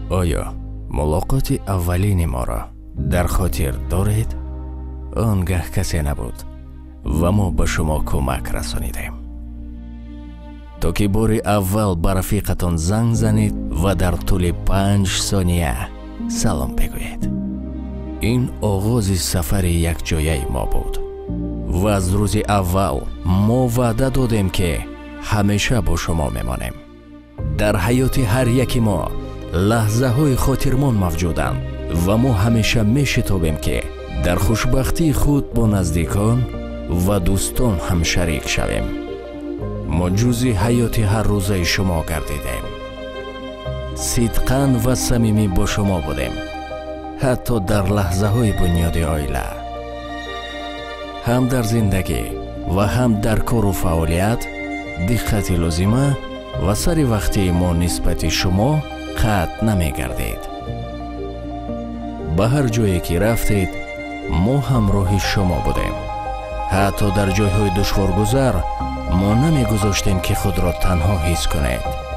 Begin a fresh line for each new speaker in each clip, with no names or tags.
آیا ملاقات اولین ما را در خاطر دارید؟ آنگاه کسی نبود و ما به شما کمک رسانیدیم تا که بار اول به رفیقتان زنگ زنید و در طول 5 ثانیه سلام بگویید. این آغاز سفر یک جایه ما بود و از روز اول ما وعده دادیم که همیشه با شما میمانیم. در حیات هر یکی ما لحظه های خاطرمان موجودند و ما همیشه میشتابیم که در خوشبختی خود با نزدیکان و دوستان هم شریک شویم. ما جزء حیات هر روزه شما گردیدیم. صدقاً و صمیمی با شما بودیم، حتی در لحظه های بنیاد عائله. هم در زندگی و هم در کار و فعالیت دقت لازمه و سر وقتی ما نسبت شما قطع نمی گردید. به هر جایی که رفتید ما همراه شما بودیم. حتی در جایهای دشوارگذر ما نمی گذاشتیم که خود را تنها حس کنید.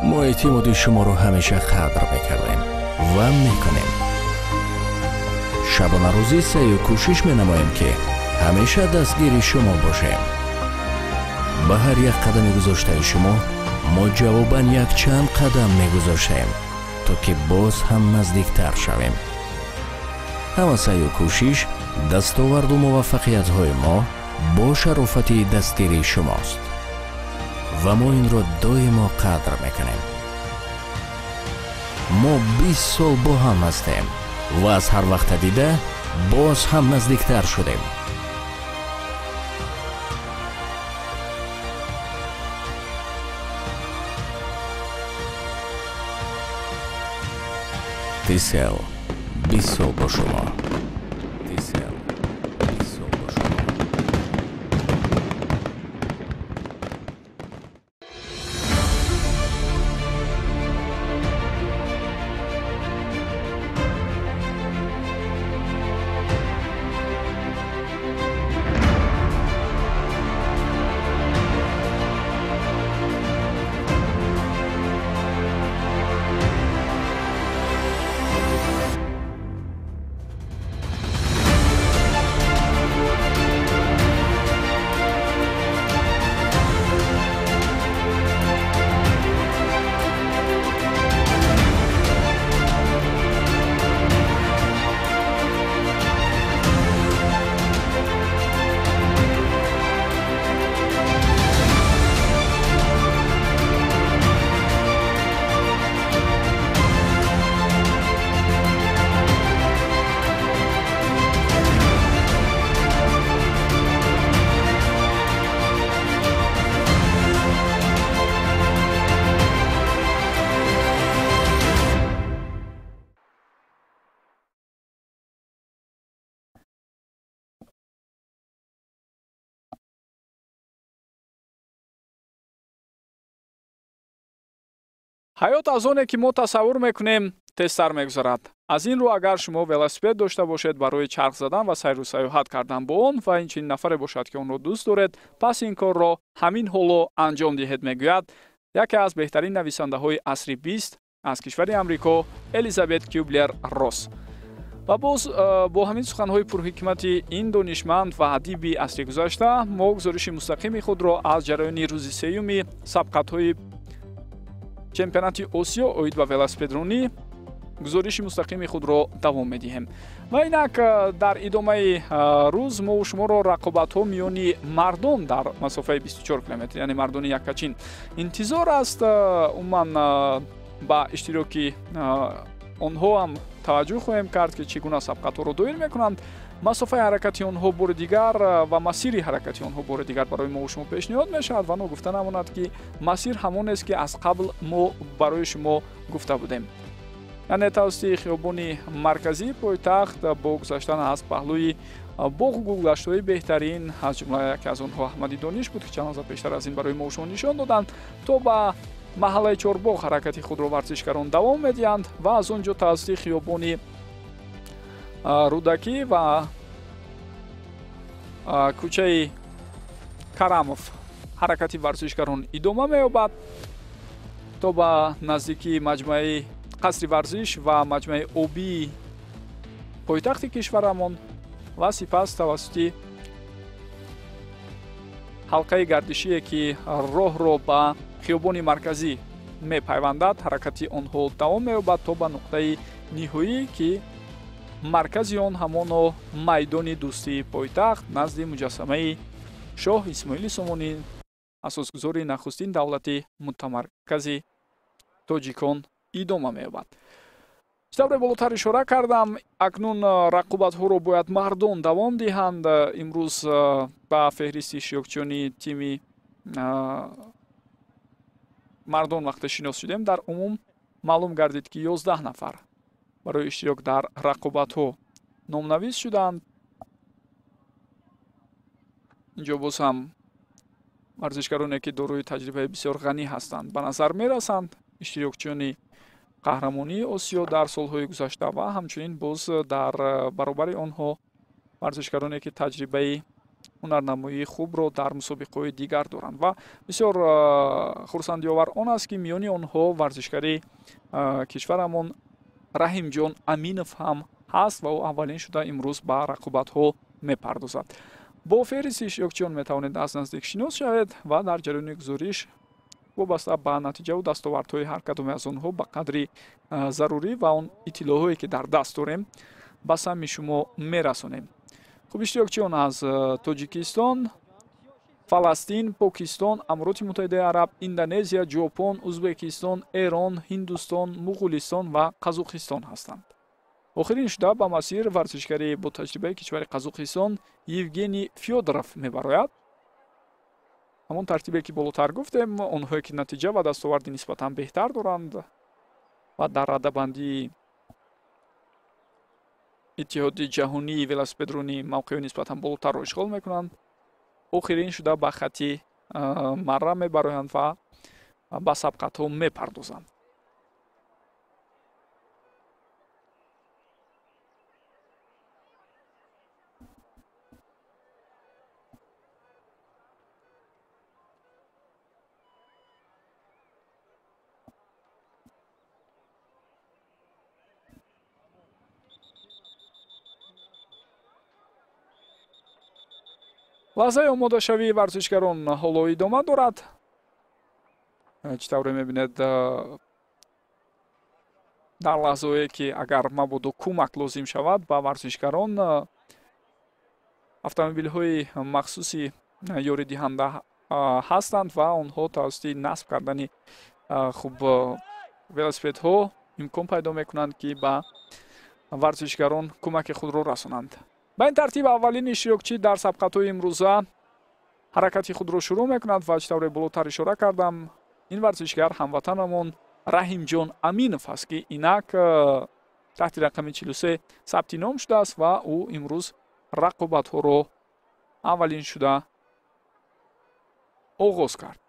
ما اعتماد شما را همیشه قدر میکردیم و میکنیم. شبانه روزی سعی و کوشش می نماییم که همیشه دستگیر شما باشیم. به هر یک قدم گذاشته شما ما جواباً یک چند قدم می گذاشتیم تا که باز هم نزدیکتر شویم. همه سعی و کوشش، دستاورد و موفقیت های ما با شرافت دستگیر شماست و ما این را دائما قدر میکنیم. ما 20 سال با هم هستیم و از هر وقت دیده باز هم نزدیکتر شدیم. تیسل 20 سال با شما.
ҳаёт аз оне ки мо тасаввур мекунем тезтар мегузарад. аз ин рӯ агар шумо велосипед дошта бошед барои чарх задан ва сайру саёҳат кардан бо он ва инчунин нафаре бошад ки онро дӯст доред, пас ин корро ҳамин ҳоло анҷом диҳед, мегӯяд яке аз беҳтарин нависандаҳои асри 20 аз кишвари амрико, Элизабет Кюблер-Росс. ва боз бо ҳамин суханҳои пурҳикмати ин донишманд ва адиби асри гузашта мо гузориши мустақими худро аз ҷараёни рӯзи сеюми сабқатҳои чемпионати Осиё оид ба велосипедронӣ гузориши мустақими худро давом медиҳем. ва инак дар идомаи рӯз мо шуморо рақобатҳо миёни мардон дар масофаи 24 километр, яъне мардони яккачин интизор аст. умуман ба иштироки онҳо ҳам таваҷҷӯҳ хоҳем кард ки чӣ гуна сабқатҳоро доир мекунанд. масофаи ҳаракати онҳо бори дигар ва масири ҳаракати онҳо бори дигар барои мо шумо пешниҳод мешавад ва ногуфта намонад ки масир ҳамонест ки аз қабл мо барои шумо гуфта будем. яъне тавассути хиёбони марказии пойтахт бо гузаштан аз паҳлӯи боғу гулгаштҳои беҳтарин, аз ҷумла яке аз онҳо Аҳмади Дониш буд ки чанд лаҳза пештар аз ин барои мо шумо нишон доданд, то ба маҳаллаи Чорбоғ ҳаракати худро варзишгарон давом медиҳанд ва аз он ҷо тавассути хиёбони Рудакӣ ва кӯчаи Карамов ҳаракати варзишгарон идома меёбад то ба наздикии маҷмӯаи қасри варзиш ва маҷмӯи обии пойтахти кишварамон ва сипас тавассути ҳалқаи гардишие ки роҳро ба хиёбони марказӣ мепайвандад, ҳаракати онҳо давом меёбад то ба нуқтаи ниҳоӣ ки маркази он ҳамоно майдони дӯстии пойтахт назди муҷассамаи шоҳ Исмоили Сомонӣ, асосгузори нахустин давлати мутамаркази тоҷикон идома меёбад. ҷитавре болотар ишора кардам, акнун рақобатҳоро бояд мардон давом диҳанд. имрӯз ба феҳристи иштирокчиёни тими мардон вақте шинос шудем, дар умум маълум гардид ки 11 нафар барои иштирок дар рақобатҳо номнавис шуданд. инҷо боз ҳам варзишгароне ки дорои таҷрибаи бисёр ғанӣ ҳастанд ба назар мерасанд, иштирокчиёни қаҳрамонии Осиё дар солҳои гузашта ва ҳамчунин боз дар баробари онҳо варзишгароне ки таҷрибаи ҳунарнамоии хубро дар мусобиқаҳои дигар доранд ва бисёр хурсандиовар он аст ки миёни онҳо варзишгари кишварамон Раҳимҷон Аминов ҳам ҳаст ва ӯ аввалин шуда имрӯз ба рақобатҳо мепардозад. бо феҳристи иштирокчиён метавонед аз наздик шинос шавед ва дар ҷараёни гузориш вобаста ба натиҷаву дастовардҳои ҳар кадоме аз онҳо ба қадри зарурӣ ва он иттилоъҳое ки дар даст дорем ба самми шумо мерасонем. хуб, иштирокчиён аз Тоҷикистон, Фаластин, Покистон, Амроти Муттаҳидаи Араб, Индонезия, Ҷопон, Узбекистон, Эрон, Ҳиндустон, Муғулистон ва Қазоқистон ҳастанд. охирин шуда ба масир варзишгари бо таҷрибаи кишвари Қазоқистон Евгений Фёдоров мебарояд. ҳамон тартибе ки болотар гуфтем, онҳое ки натиҷа ва дастоварди нисбатан беҳтар доранд ва дар раддабандии иттиҳоди ҷаҳонии велосипедронӣ мавқеи нисбатан болотарро ишғол мекунанд, охирин шуда ба хати марра мебароянд ва ба сабқатҳо мепардозанд. лаҳзаи омодашавии варзишгарон ҳоло идома дорад. ҷитавре мебинед дар лаҳзае ки агар мабодо кӯмак лозим шавад ба варзишгарон, автомобилҳои махсуси ёридиҳанда ҳастанд ва онҳо тавассути насб кардани хуб велосипедҳо имкон пайдо мекунанд ки ба варзишгарон кӯмаки худро расонанд. ба ин тартиб аввалин иштирокчӣ дар сабқатҳои имрӯза ҳаракати худро шурӯъ мекунад ва ҷитавре болотар ишора кардам, ин варзишгар ҳамватанамон Раҳимҷон Аминов аст ки инак таҳти рақами 43 сабти ном шудааст ва ӯ имрӯз рақобатҳоро аввалин шуда оғоз кард.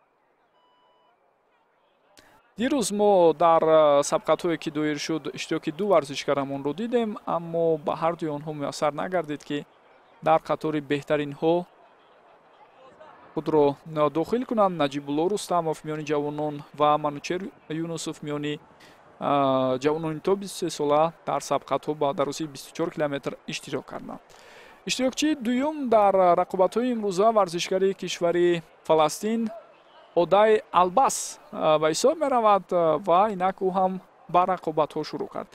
дирӯз мо дар сабқатҳое ки доир шуд иштироки ду варзишгарамонро дидем, аммо ба ҳардуи онҳо муяссар нагардид ки дар қатори беҳтаринҳо худро дохил кунанд. Наҷибулло Рустамов миёни ҷавонон ва Манучер Юнусов миёни ҷавонони то 23 сола дар сабқатҳо ба дарозии 24 километр иштирок карданд. иштирокчии дуюм дар рақобатҳои имрӯза варзишгари кишвари Фаластин Одай Албас ба ҳисоб меравад ва инак ӯ ҳам ба рақобатҳо шурӯъ кард.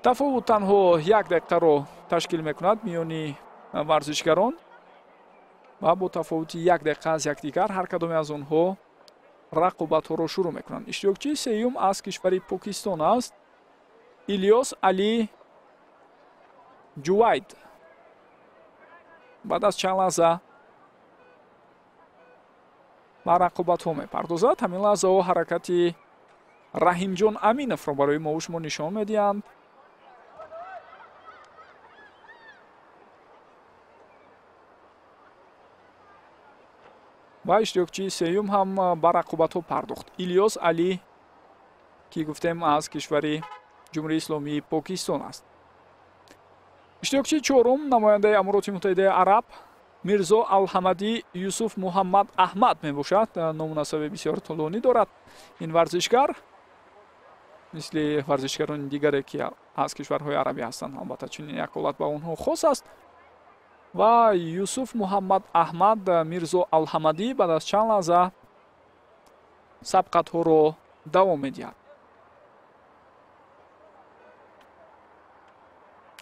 тафовут танҳо 1 дақиқаро ташкил мекунад миёни варзишгарон ва бо тафовути 1 дақиқа аз якдигар ҳар кадоме аз онҳо рақобатҳоро шурӯъ мекунанд. иштирокчии сеюм аз кишвари Покистон аст Илёс Али Ҷувайд. баъд аз чанд лаҳза ба рақобатҳо мепардозад. ҳамин лаҳзаҳо ҳаракати Раҳимҷон Аминовро барои мову шумо нишон медиҳанд. ва иштирокчии сеюм ҳам ба рақобатҳо пардохт. Илёс Али ки гуфтем аз кишвари ҷумҳурии исломии Покистон аст. иштирокчии чорум намояндаи Амроти Муттаҳидаи Араб Мирзо Алҳамадӣ Юсуф Муҳаммад Аҳмад мебошад. ному насаби бисёр тӯлонӣ дорад ин варзишгар. مثل ورزشکاران دیگری که از کشورهای عربی هستند. البته چنین یک حالت به اونها خاص است. و یوسف محمد احمد میرزا الحمدی بعد از چند لحظه سبقت‌ها رو دوام می‌دهد.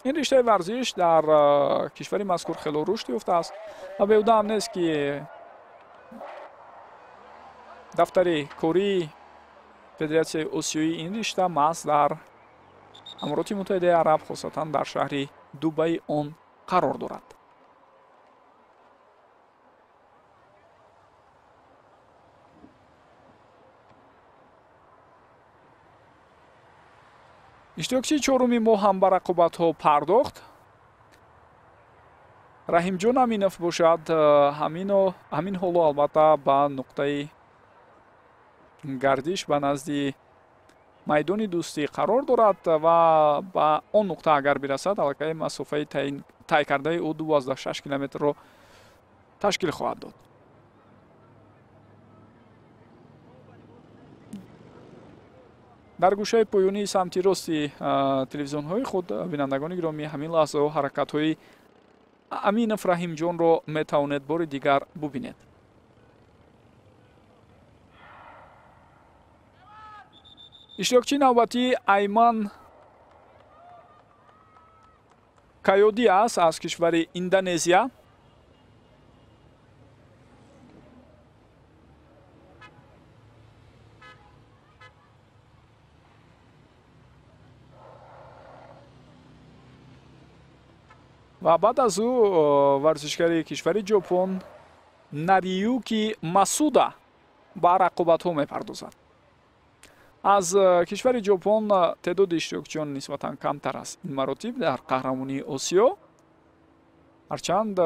این رشته ورزش در کشور مذکور خیلی رشد یافته است و بیهوده هم نیست که دفتر کاری فدراسیون آسیایی این رشته محض در امارات متحده عرب خاصتا در شهر دبی آن قرار دارد. اشتراکچی چهارمی ما هم به رقابت‌ها پرداخت. رحیم جان امینов باشد. همین حالا البته به نقطه گردش به نزد میدان دوستی قرار دارد و به آن نقطه اگر برسد البته مسافه طی کرده او 12.6 کیلومتر را تشکیل خواهد داد. در گوشه پایانی سمت راستی تلویزیون های خود بینندگان گرامی همین لحظه و حرکت های امینов رحیم جان را می توانید بار دیگر ببینید. اشتراکچی نوبتی ایمان کایودی است از کشور اندونزیا. و بعد از او ورزشکار کشور ژاپن ناریوکی масуда به رقابت‌ها می‌پردازد. از کشور ژاپن تعداد اشتراکچیان نسبتاً کمتر است این مراتب در قهرمانی آسیا. هرچند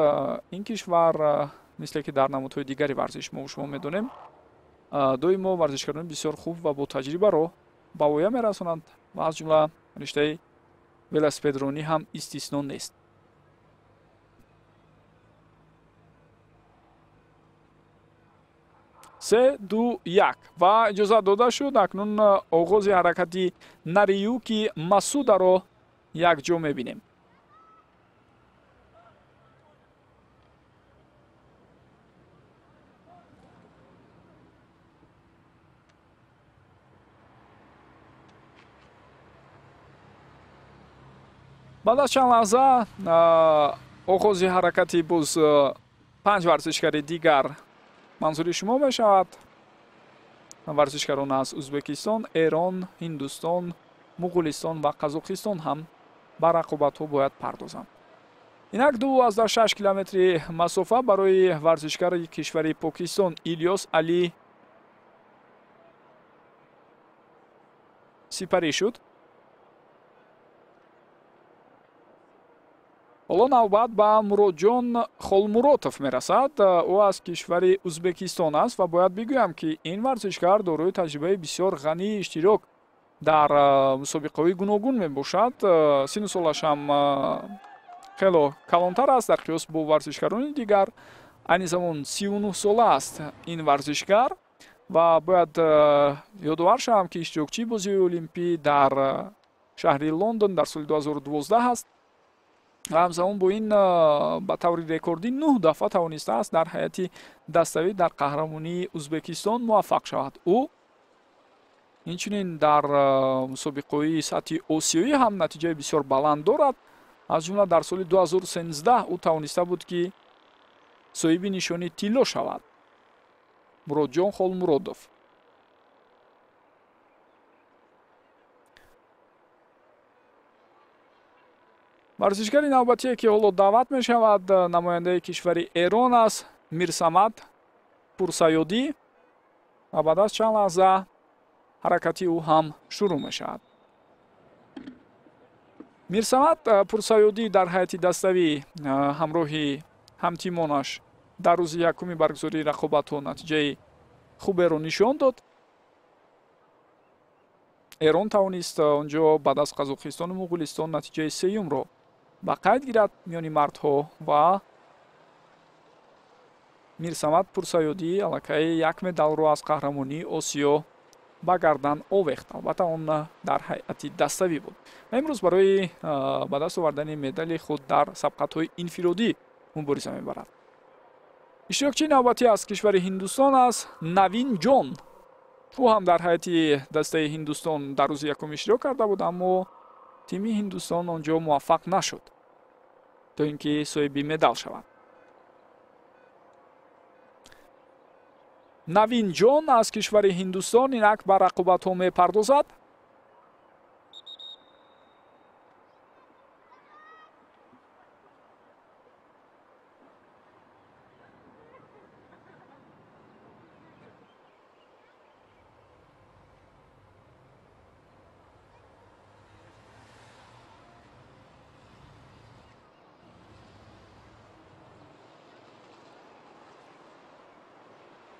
این کشور مثل که در نمودهای دیگری ورزش ما و شما می‌دانیم دویما ورزشکاران بسیار خوب و با تجربه را به اویا می‌رسانند و از جمله رشته ولاسپدرانی هم استثنا نیست. 3 2 1 و اجازه داده شد اکنون آغاز حرکتی ناریوکی масуда را یک جا می‌بینیم. بعد از چند لحظه آغاز حرکتی باز 5 ورزشکار دیگر منظور شما می شود. ورزشکاران از ازبکستان، ایران، هندوستان، مغولستان و قزاقستان هم به رقابت ها باید پردازند. اینک 12.6 کیلومتر مسافه برای ورزشکار کشور پاکستان الیاس علی سپری شد. حالا نوبت به مرودجان خولموراتов میرسد. او از کشور ازبکستان است و باید بگویم که این ورزشکار دارای تجربه بسیار غنی اشتراک در مسابقه‌های گوناگون میباشد. سن سالش هم خیلی کلانتر است در قیاس با ورزشکاران دیگر. این زمان 39 ساله است این ورزشکار و باید یادآور شوم که اشتراکچی بازی المپی در شهر لندن در سال 2012 است. همزمان با این به طور رکوردی 9 دفعه توانسته است در هیئت دستاوی در قهرمانی ازبکستان موفق شود. او اینچنین در مسابقه‌های سطح آسیایی هم نتیجه بسیار بلند دارد. از جمله در سال 2013 او توانسته بود که صاحب نشانی طلا شود. مرودجان خولموراتов. ورزشکاری نوبتی که حالا دعوت می شود نماینده کشور ایران است میرسامد پورسایودی و بعد از چند لحظه حرکتی او هم شروع می شود. میرسامد پورسایودی در هیئت دستاوی همراه همتیمانش در روز یکم برگزاری رقابت و نتیجه خوبی را نشان داد. ایران توانست آنجا بعد از قزاقستان و مغولستان نتیجه سیوم را به قید گیرد میان مردها و میرسامد پورسایودی الکی یک مدال را از قهرمانی آسیا ба гардан овехт. Албатта он дар ҳайати даставӣ буд. Имрӯз барои ба даст овардани медали худ дар сабқатҳои инфиродӣ мубориза мебарад. иштирокчии навбатӣ аз кишвари Ҳиндустон аст Навин Ҷон. ӯ ҳам дар ҳайати дастаи Ҳиндустон дар рӯзи якум иштирок карда буд, аммо тими Ҳиндустон он ҷо муваффақ нашуд то ин ки соҳиби медал шавад. Навин Ҷон аз кишвари Ҳиндустон инак ба рақобатҳо мепардозад.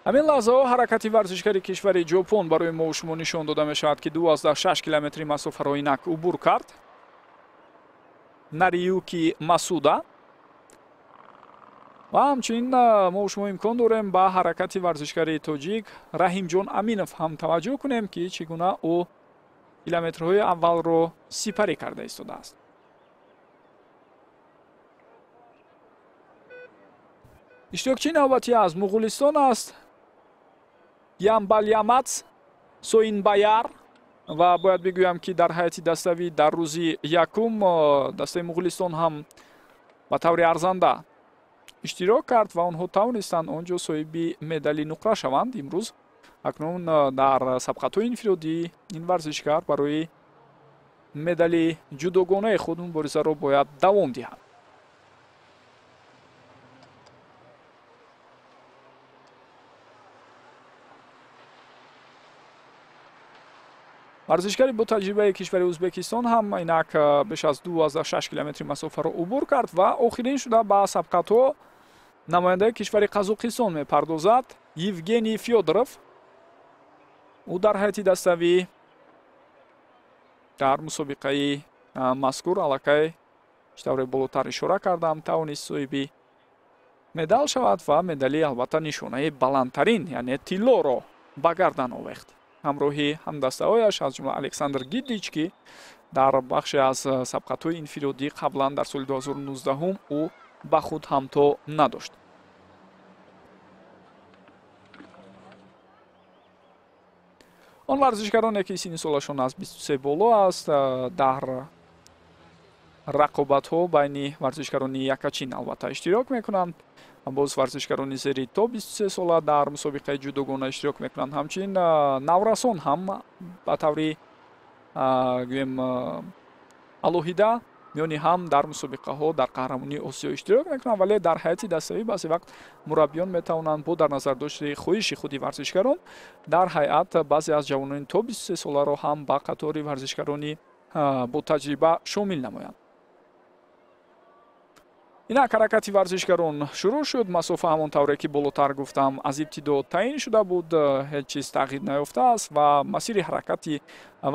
ҳамин лаҳзаҳо ҳаракати варзишгари кишвари ҷопон барои мо шумо нишон дода мешавад ки 12 километри масофаро инак убур кард. Нариюки Масуда. ва ҳамчунин мо шумо имкон дорем ба ҳаракати варзишгари тоҷик Раҳимҷон Аминов ҳам таваҷҷӯҳ кунем ки чӣ гуна ӯ километрҳои аввалро сипарӣ карда истодааст. иштирокчии навбатӣ аз Муғулистон аст Ямбалямац Соинбаяр ва бояд бигӯям ки дар ҳайати даставӣ дар рӯзи якум дастаи Муғулистон ҳам ба таври арзанда иштирок кард ва онҳо тавонистанд он ҷо соҳиби медали нуқра шаванд. имрӯз акнун дар сабқатҳои инфиродӣ ин варзишгар барои медали ҷудогонаи худ муборизаро бояд давом диҳад. варзишгари бо таҷрибаи кишвари Ӯзбекистон ҳам инак беш аз 12 километри масофаро убур кард ва охирин шуда ба сабқатҳо намояндаи кишвари Қазоқистон мепардозад Евгений Фёдоров. ӯ дар ҳайати даставӣ дар мусобиқаи мазкур аллакай тавре болотар ишора кардам тавонист соҳиби медал шавад ва медали албатта нишонаи баландтарин яъне тиллоро ба гардан овехт. ҳамроҳи ҳамдастаҳояш аз ҷумла Александр Гиддич ки дар бахше аз сабқатҳои инфиродӣ қаблан дар соли 2019 ӯ ба худ ҳамто надошт. он варзишгароне ки синни солашон аз 23 боло аст дар рақобатҳо байни варзишгарони якачин албатта иштирок мекунанд. боз варзишгарони зери то 23 сола дар мусобиқаи ҷудогона иштирок мекунанд. ҳамчунин наврасон ҳам ба таври гӯем алоҳида миёни ҳам дар мусобиқаҳо дар қаҳрамонии осиё иштирок мекунанд, вале дар ҳайати даставӣ баъзе вақт мураббиён метавонанд бо дар назар доштани хоҳиши худи варзишгарон дар ҳайат баъзе аз ҷавонони то 23 соларо ҳам ба қатори варзишгарони бо таҷриба шомил намоянд. инак ҳаракати варзишгарон шурӯъ шуд. масофа ҳамон тавре ки болотар гуфтам аз ибтидо таъин шуда буд, ҳеҷ чиз тағйир наёфтааст ва масири ҳаракати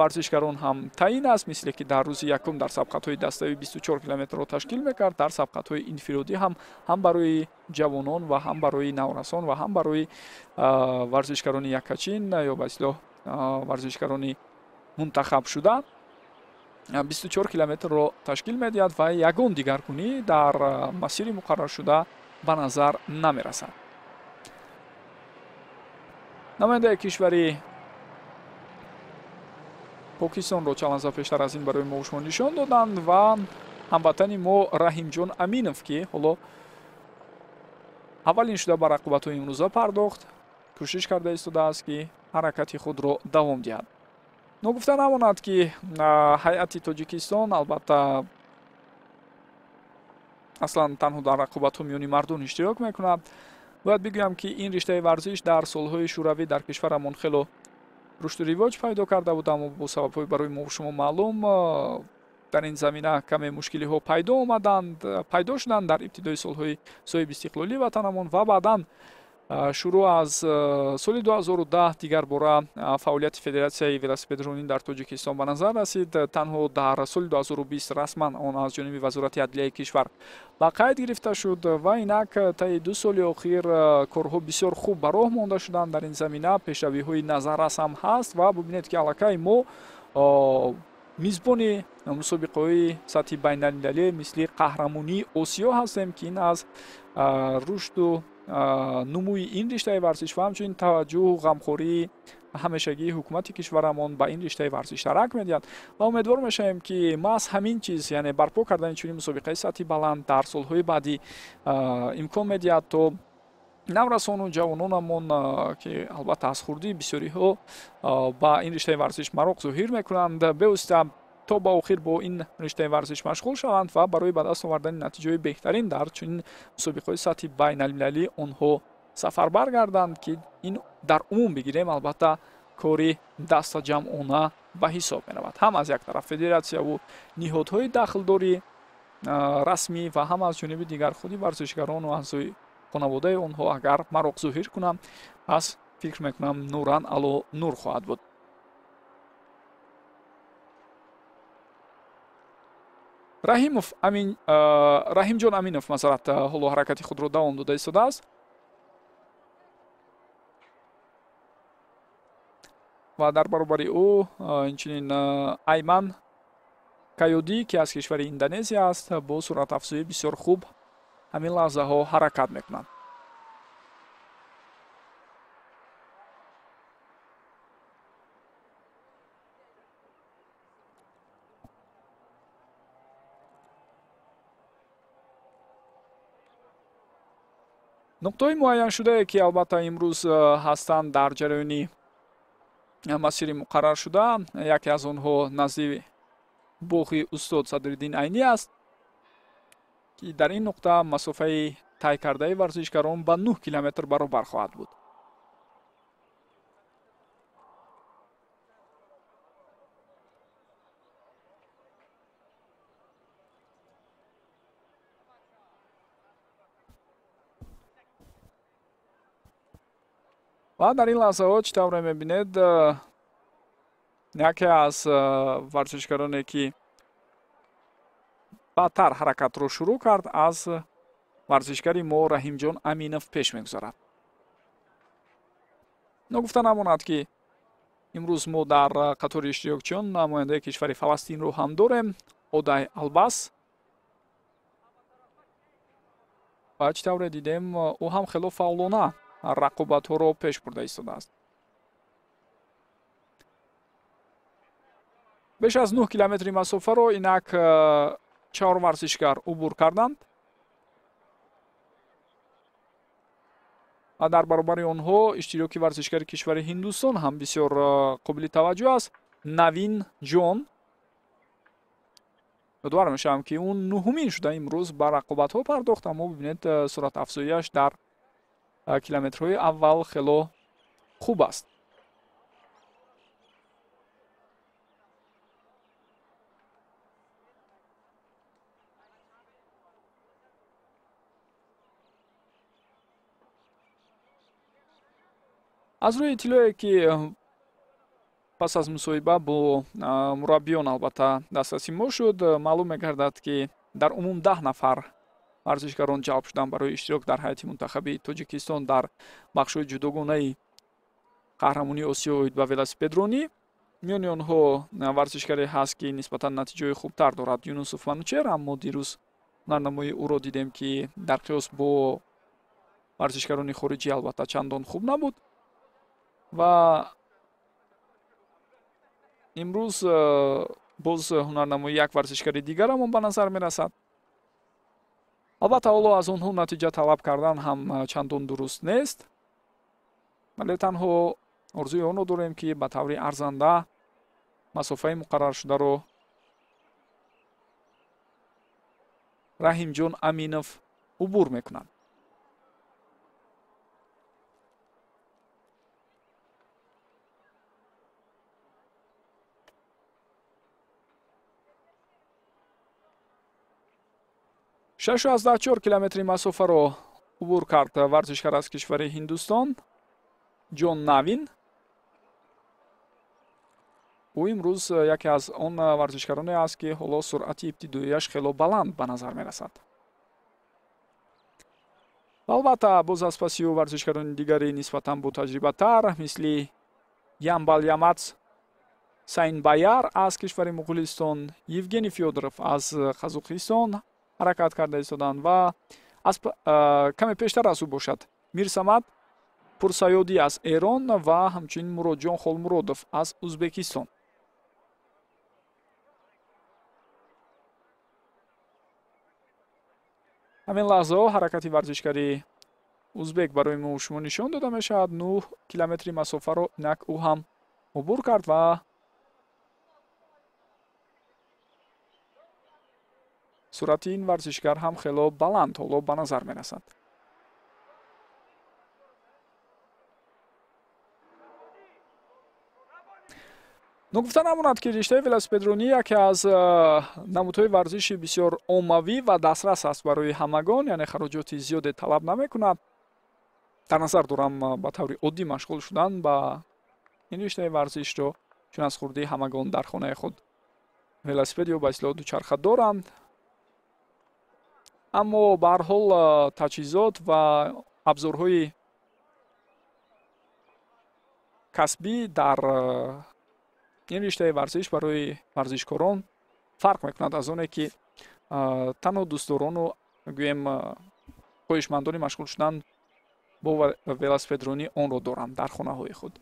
варзишгарон ҳам таъин аст, мисле ки дар рӯзи якум дар сабқатҳои даставӣ 24 километрро ташкил мекард. дар сабқатҳои инфиродӣ ҳам барои ҷавонон ва ҳам барои наврасон ва ҳам барои варзишгарони якачин ё ба истлоҳ варзишгарони мунтахабшуда 24 километрро ташкил медиҳад ва ягон дигаргунӣ дар масири муқарраршуда ба назар намерасад. намояндаи кишвари покистонро чанд лаҳза пештар аз ин барои мо шумо нишон доданд ва ҳамватани мо Раҳимҷон Аминов ки ҳоло аввалин шуда ба рақобатҳои имрӯза пардохт, кӯшиш карда истодааст ки ҳаракати худро давом диҳад. ногуфта намонад ки ҳайати Тоҷикистон албатта аслан танҳо дар рақобатҳо миёни мардон иштирок мекунад. бояд бигӯям ки ин риштаи варзиш дар солҳои шӯравӣ дар кишварамон хело рушду ривоҷ пайдо карда буд, аммо бо сабабҳои барои мо шумо маълум дар ин замина каме мушкилиҳо пайдо шуданд дар ибтидои солҳои соҳиби истиқлолии ватанамон ва баъдан шуруъ аз соли 2010 дигар бора фаъолияти Федератсияи велосипедронӣ дар Тоҷикистон ба назар расид. Танҳо дар соли 2020 расман он аз ҷониби Вазорати Адлияи кишвар ба қайд гирифта шуд ва инак таи 2 соли охир корҳо бисёр хуб ба роҳ монда шуданд дар ин замина. Пешравиҳои назаррас ҳам ҳаст ва бубинед ки аллакай мо мизбони мусобиқаҳои сатҳи байналмилалӣ мисли қаҳрамонии Осиё ҳастем ки ин аз рушду нумӯи ин риштаи варзиш ва ҳамчунин таваҷҷӯҳу ғамхории ҳамешагии ҳукумати кишварамон ба ин риштаи варзиш дарак медиҳад ва умедвор мешавем ки маҳз ҳамин чиз яъне барпо кардани чунин мусобиқаи сатҳи баланд дар солҳои баъдӣ имкон медиҳад то наврасону ҷавононамон ки албатта аз хурдии бисёриҳо ба ин риштаи варзиш мароқ зоҳир мекунанд бевосита то ба охир бо ин риштаи варзиш машғул шаванд ва барои ба даст овардани натиҷаҳои беҳтарин дар чунин мусобиқаҳои сатҳи байналмилалӣ онҳо сафарбар гарданд ки ин дар умум бигирем албатта кори дастаҷамъона ба ҳисоб меравад. Ҳам аз як тараф федератсияву ниҳодҳои дахлдори расмӣ ва ҳам аз ҷониби дигар худи варзишгарону аъзои хонаводаи онҳо агар мароқ зоҳир кунам пас фикр мекунам нуран ало нур хоҳад буд. раҳимҷон аминов мазорат ҳоло ҳаракати худро давом дода истодааст ва дар баробари ӯ инчунин айман каёдӣ ки аз кишвари Индонезия аст бо суръатафзоӣ бисёр хуб ҳамин лаҳзаҳо ҳаракат мекунанд. нуқтаҳои муайяншудае ки албатта имрӯз ҳастанд дар ҷараёни масири муқарраршуда, яке аз онҳо назди боғи устод Садриддин Айнӣ аст ки дар ин нуқта масофаи тай кардаи варзишгарон ба 9 километр баробар хоҳад буд. ва дар ин лаҳзаҳо чӣ тавре мебинед яке аз варзишгароне ки баъдтар ҳаракатро шурӯъ кард аз варзишгари мо Раҳимҷон Аминов пеш мегузарад. ногуфта намонад ки имрӯз мо дар қатори иштирокчиён намояндаи кишвари Фаластинро ҳам дорем, Одай Албас ва чӣ тавре дидем ӯ ҳам хело фаъолона рақобатҳоро пеш бурда истодааст. беш аз 9 километри масофаро инак 4 варзишгар убур карданд ва дар баробари онҳо иштироки варзишгари кишвари Ҳиндустон ҳам бисёр қобили таваҷҷӯҳ аст. Навин Ҷон ёдовар мешавам ки ӯ 9-умин шуда имрӯз ба рақобатҳо пардохт, аммо бибинед суръатафзоиаш дар километрҳои аввал хело хуб аст. аз рӯи иттилое ки пас аз мусоҳиба бо мураббиён албатта дастрасӣ мо шуд, маълум мегардад ки дар умум 10 нафар варзишгарон ҷалб шуданд барои иштирок дар ҳайати мунтахаби Тоҷикистон дар бахшҳои ҷудогонаи қаҳрамонии Осиё оид ба велосипедронӣ. миёни онҳо варзишгаре ҳаст ки нисбатан натиҷаҳои хубтар дорад, Юнусов Манучер, аммо дирӯз ҳунарнамоии ӯро дидем ки дар қиёс бо варзишгарони хориҷӣ албатта чандон хуб набуд ва имрӯз боз ҳунарнамои як варзишгари дигарамон ба назар мерасад. албатта ҳоло аз онҳо натиҷа талаб кардан ҳам чандон дуруст нест, вале танҳо орзуи онро дорем ки ба таври арзанда масофаи муқарраршударо Раҳимҷон Аминов убур мекунад. шашу аз 14 километри масофаро عبور کرد ورزشکار از کشور هندوستان جون نوین. او امروز یکی از آن ورزشکارانی است که حالا سرعت ابتداییش خیلی بلند به نظر میرسد. البته باز از پس او ورزشکاران دیگری نسبتاً با تجربه تر مثل یامبال یاماц ساینبایر از کشور مغولستان، یوگنی فیودروف از قزاقستان حرکت کرده ایستادند و از کمی پیشتر از او باشد میرسامد پورسایودی از ایران و همچنین مرودجان خولمرودوف از ازبکستان. همین لحظه حرکت ورزشکاری ازبک برای ما شما نشان داده می شود. 9 کیلومتری مسافه را اینک او هم عبور کرد و سرعت این ورزشکار هم خیلی بلند حالا به نظر می رسد. نگفته نماند که رشته ولسپدرانی یکی از نمودهای ورزشی بسیار عمومی و دسترس است برای همگان، یعنی خراجات زیاد طلب نمی کند. در نظر دارم به طور عادی مشغول شدن با این رشته ورزش رو، چون از خورده همگان در خانه خود ولسپد یا به اصطلاح دوچرخه دارند. اما به هر حال تجهیزات و ابزارهای کسبی در این رشته ورزش برای ورزشکاران فرق میکند از اونه که تنها دوستداران و گویم خواهشمندان مشغول شدن با ولسپدرانی آن را دارند در خانه های خود.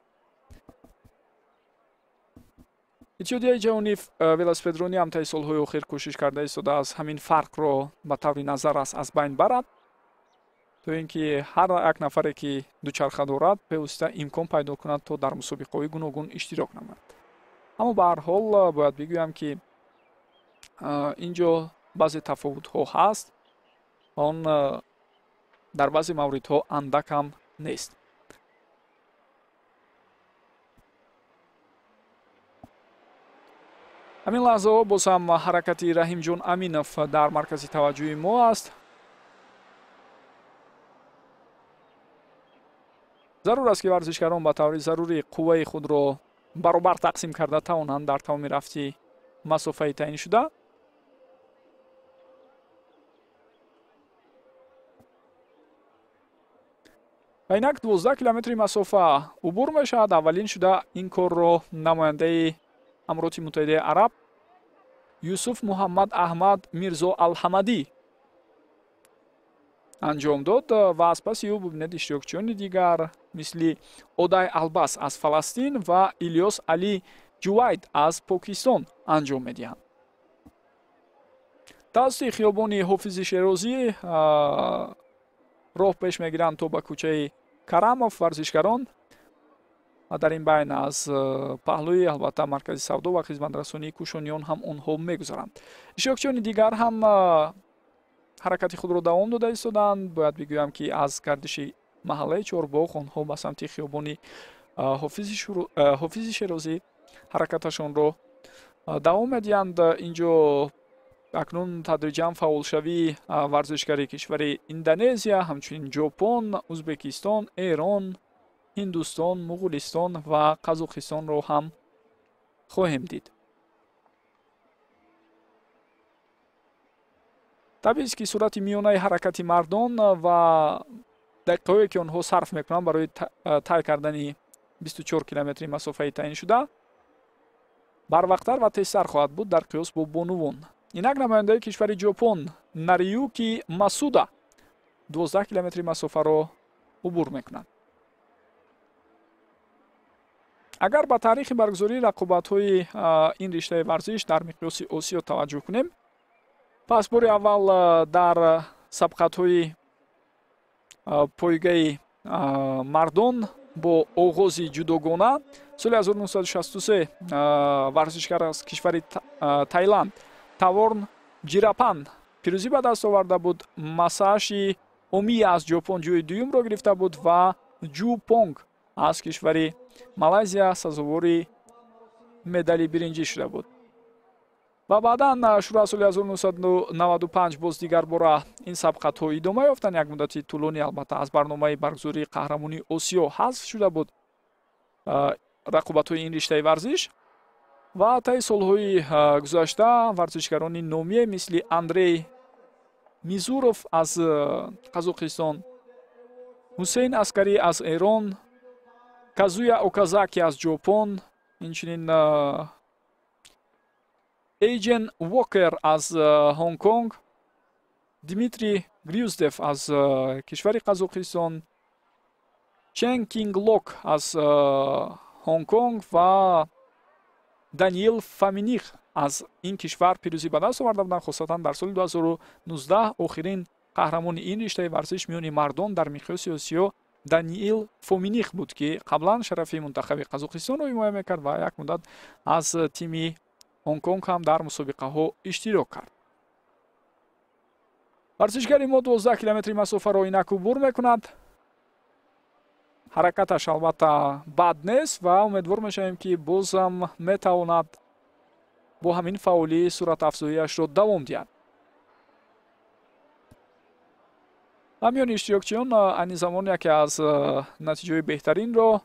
اتحادیه جهانی ولسپدرانی هم طی سالهای اخیر کوشش کرده ایستاده از همین فرق را به طور نظر از بین برد، تا اینکه هر یک نفری که دوچرخه دارد پیوسته امکان پیدا کند تا در مسابقه‌های گوناگون اشتراک نماید. اما به هر حال باید بگویم که اینجا بعضی تفاوت‌ها هست، آن در بعضی موردها اندک هم نیست. همین لحظه باز هم حرکت رحیم جان امینوف در مرکز توجه ما است. ضرور است که ورزشکاران به طور ضروری قوه خود را برابر تقسیم کرده توانند در تمام رفتی مسافه تعیین شده. و اینک 12 کیلومتری مسافه عبور می شود. اولین شده این کار را نماینده امارات متحده عرب یوسف محمد احمد میرزا الحمدی انجام داد و از پس او ببینید اشتراکچیان دیگر مثل اودای الباس از فلسطین و الیاس علی جوید از پاکستان انجام میدهند. توسط خیابان حافظ شیرازی راه پیش میگیرند تا به کوچه کرموف ورزشکاران در این بین از پهلوی البته مرکز سودا و خدمترسانی کوشانیان هم آنها میگذارند. اشتراکچیان دیگر هم حرکت خود را دوام داده ایستادند. باید بگویم که از گردش محله چهارباغ آنها به سمت خیابان حافظ شیرازی حرکتشان را دوام میدهند. اینجا اکنون تدریجا فعالشوی ورزشکاری کشور اندونزیا، همچنین ژاپن، ازبکستان، ایران، هندوستان، مغولستان و قزاقستان را هم خواهیم دید. طبیعی است که صورت میانه حرکت مردان و دقیقه‌ای که آنها صرف میکنند برای طی کردن 24 کیلومتری مسافه تعیین شده بر وقتتر و تیزتر خواهد بود در قیاس با بانوان. اینک نماینده کشور ژاپن ناریوکی ماسودا 12 کیلومتری مسافه را عبور میکنند. اگر به تاریخ برگزاری رقابت‌های این رشته ورزش در مقیاس آسیا توجه کنیم، پس بار اول در سبقت‌های پایگاه مردان با آغاز جداگانه سال 1963 ورزشکار از کشور تایلند تاورن جیراپان پیروزی به دست آورده بود. مساشی اومی از ژاپن جای دوم را گرفته بود و جو پونگ از کشور مالزیا سزاوار مدال برنجی شده بود. ва баъдан шурӯъ соли 1995 боз дигар бора ин сабқатҳо идома ёфтанд. як муддати тӯлонӣ албатта аз барномаи баргузории қаҳрамонии осиё ҳазф шуда буд рақобатҳои ин риштаи варзиш. ва таи солҳои гузашта варзишгарони номие мисли Андрей Мизуров аз Қазоқистон, Ҳусейн Аскарӣ аз Эрон, Казуя Оказаки аз Ҷопон, инчунин Эйҷен Уокер аз Ҳонг-Конг, Дмитрий Грюздев аз кишвари Қазоқистон, Чен Кинглок аз Ҳонг-Конг ва Даниил Фаминих аз ин кишвар пирӯзӣ ба даст оварда буданд. хосатан дар соли 2019 охирин қаҳрамони ин риштаи варзиш миёни мардон дар миқёси осиё Даниил Фоминих буд, ки қаблан шарафи мунтахаби Қазоқистонро ҳимоя мекард ва як муддат аз тими Ҳонг-Конг ҳам дар мусобиқаҳо иштирок кард. варзишгари мо 12 километри масофаро инак убур мекунад. ҳаракаташ албатта бад нест ва умедвор мешавем, ки бозам метавонад бо ҳамин фаъолӣ суръатафзоиашро давом диҳад. ҳамёни иштирокчиён айни замон яке аз натиҷаҳои беҳтаринро